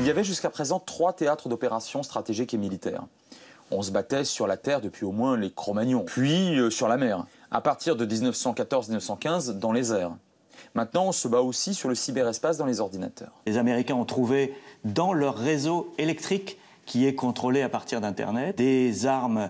y avait jusqu'à présent 3 théâtres d'opérations stratégiques et militaires. On se battait sur la terre depuis au moins les Cro-Magnons, puis sur la mer, à partir de 1914-1915 dans les airs. Maintenant, on se bat aussi sur le cyberespace dans les ordinateurs. Les Américains ont trouvé dans leur réseau électrique, qui est contrôlé à partir d'Internet, des armes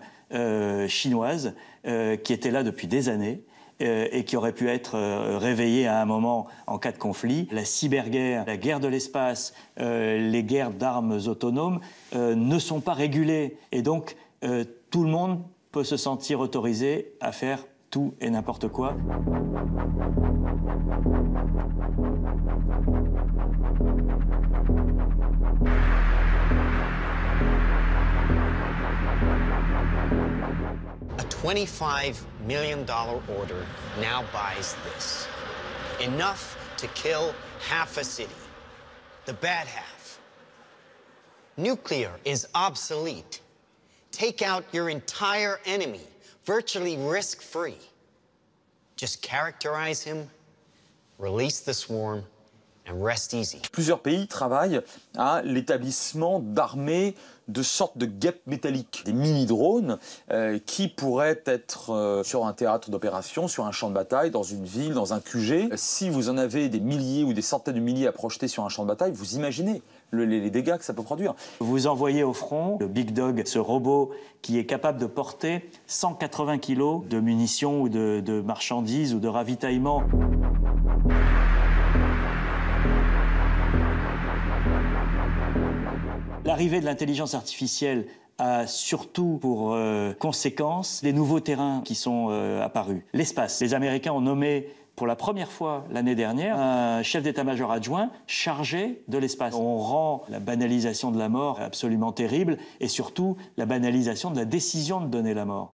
chinoises qui étaient là depuis des années et qui auraient pu être réveillées à un moment en cas de conflit. La cyberguerre, la guerre de l'espace, les guerres d'armes autonomes ne sont pas régulées. Et donc, tout le monde peut se sentir autorisé à faire tout et n'importe quoi. A $25 million order now buys this. Enough to kill half a city. The bad half. Nuclear is obsolete. Take out your entire enemy, virtually risk-free. Just characterize him, release the swarm, and rest easy. Plusieurs pays travaillent à l'établissement d'armées de sortes de guêpes métalliques, des mini-drones qui pourraient être sur un théâtre d'opération, sur un champ de bataille, dans une ville, dans un QG. Si vous en avez des milliers ou des centaines de milliers à projeter sur un champ de bataille, vous imaginez les dégâts que ça peut produire. Vous envoyez au front le Big Dog, ce robot qui est capable de porter 180 kg de munitions ou de marchandises ou de ravitaillement. L'arrivée de l'intelligence artificielle a surtout pour conséquence les nouveaux terrains qui sont apparus. L'espace. Les Américains ont nommé pour la première fois l'année dernière un chef d'état-major adjoint chargé de l'espace. On rend la banalisation de la mort absolument terrible et surtout la banalisation de la décision de donner la mort.